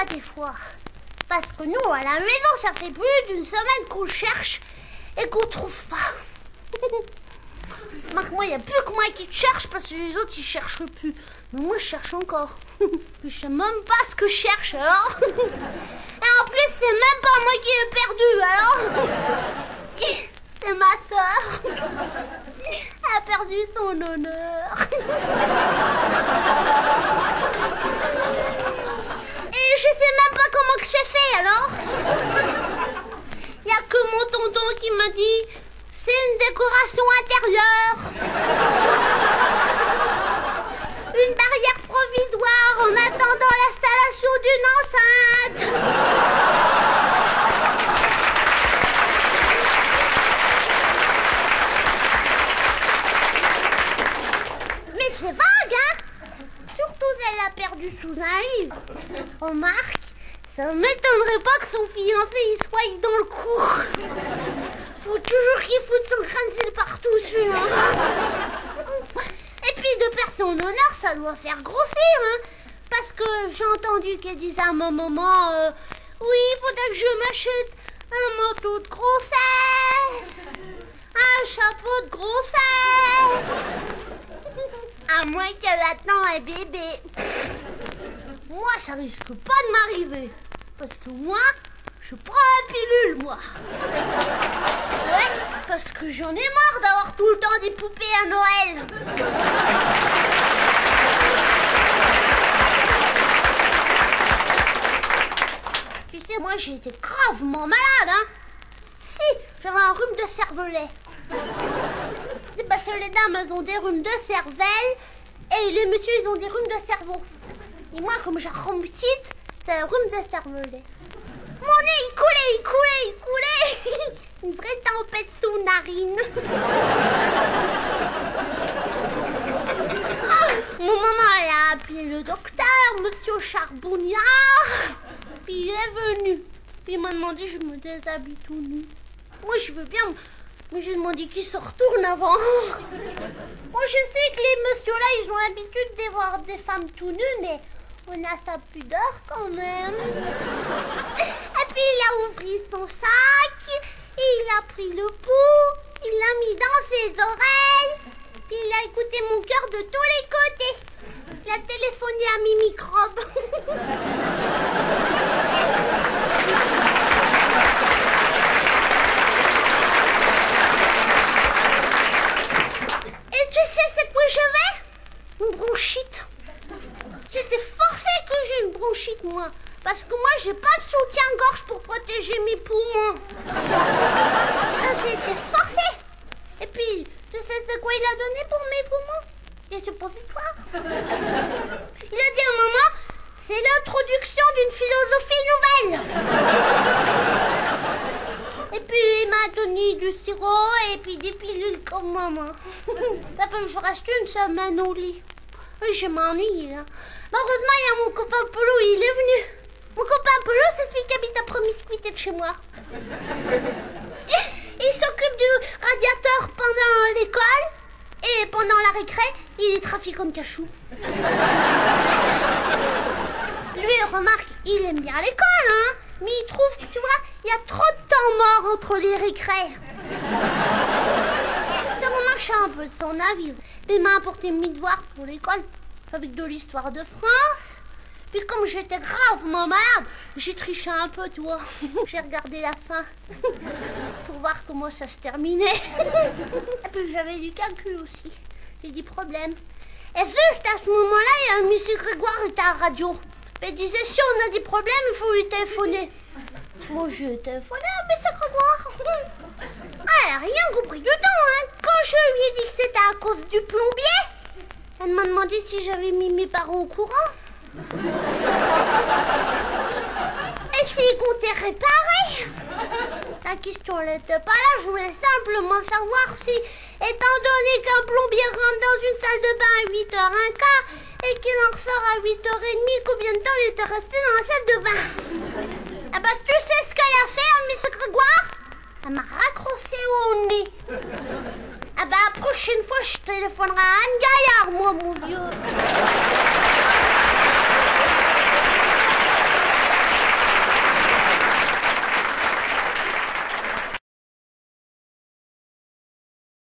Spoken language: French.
des fois. Parce que nous, à la maison, ça fait plus d'une semaine qu'on cherche et qu'on trouve pas. Marc-moi, il n'y a plus que moi qui cherche parce que les autres, ils cherchent plus. Mais moi, je cherche encore. Je sais même pas ce que je cherche, alors. Et en plus, c'est même pas moi qui ai perdu, alors. C'est ma sœur. Elle a perdu son honneur. Et je sais même pas comment que c'est fait, alors. Il y a que mon tonton qui m'a dit... C'est une décoration intérieure. Une barrière provisoire en attendant l'installation d'une enceinte. Mais c'est vague, hein? Surtout elle a perdu sous un livre. Remarque, ça m'étonnerait pas que son fiancé y soit dans le coup. Faut toujours qu'il foute son crâne partout, celui-là. Et puis, de perdre son honneur, ça doit faire grossir, hein. Parce que j'ai entendu qu'elle disait à ma maman, oui, il faudrait que je m'achète un manteau de grossesse, un chapeau de grossesse. À moins qu'elle attend un bébé. Moi, ça risque pas de m'arriver. Parce que moi... Je prends la pilule, moi. Ouais, parce que j'en ai marre d'avoir tout le temps des poupées à Noël. Tu sais, moi, j'ai été gravement malade, hein. Si, j'avais un rhume de cervelet. C'est parce que les dames, elles ont des rhumes de cervelle et les messieurs, ils ont des rhumes de cerveau. Et moi, comme j'ai un petite, c'est un rhume de cervelet. Mon nez, il coulait. Une vraie tempête sous narine. Mon maman, elle a appelé le docteur, monsieur Charbonniard. Puis il est venu. Puis il m'a demandé je me déshabille tout nu. Moi, je veux bien, mais j'ai demandé qu'il se retourne avant. Moi, je sais que les messieurs-là, ils ont l'habitude de voir des femmes tout nues, mais... On a sa pudeur quand même. Et puis il a ouvert son sac, il a pris le pouls, il l'a mis dans ses oreilles, puis il a écouté mon cœur de tous les côtés. Il a téléphoné à mes microbes. Et tu sais c'est quoi j'avais? Une bronchite. C'était forcé que j'ai une bronchite, moi. Parce que moi, j'ai pas de soutien-gorge pour protéger mes poumons. C'était forcé. Et puis, tu sais c'est quoi il a donné pour mes poumons? Des suppositoires. Il a dit à un moment, c'est l'introduction d'une philosophie nouvelle. Et puis, il m'a donné du sirop et puis des pilules comme maman. Ça fait que je reste une semaine au lit. Oui, je m'ennuie, là. Heureusement, il y a mon copain Polo, il est venu. Mon copain Polo, c'est celui qui habite à promiscuité de chez moi. Il s'occupe du radiateur pendant l'école. Et pendant la récré, il est trafiquant de cachou. Lui, remarque, il aime bien l'école, hein. Mais il trouve que, tu vois, il y a trop de temps mort entre les récrés. Ça remarche un peu de son avis. Il m'a apporté mes devoirs pour l'école. Avec de l'histoire de France. Puis comme j'étais gravement malade, j'ai triché un peu, tu vois. J'ai regardé la fin pour voir comment ça se terminait. Et puis j'avais du calcul aussi. J'ai dit problème. Et juste à ce moment-là, il y a un monsieur Grégoire qui était à la radio. Il disait si on a des problèmes, il faut lui téléphoner. Moi j'ai téléphoné à monsieur Grégoire. Elle a rien compris du tout, hein. Quand je lui ai dit que c'était à cause du plombier, elle m'a demandé si j'avais mis mes parents au courant. Et s'ils comptaient réparer. La question n'était pas là, je voulais simplement savoir si, étant donné qu'un plombier rentre dans une salle de bain à 8h15 et qu'il en ressort à 8h30, combien de temps il était resté dans la salle de bain? Ah bah tu sais ce qu'elle a fait, Miss Grégoire? Elle m'a raccroché au nez. Ah bah la prochaine fois je téléphonerai à Anne Gaillard, moi mon vieux.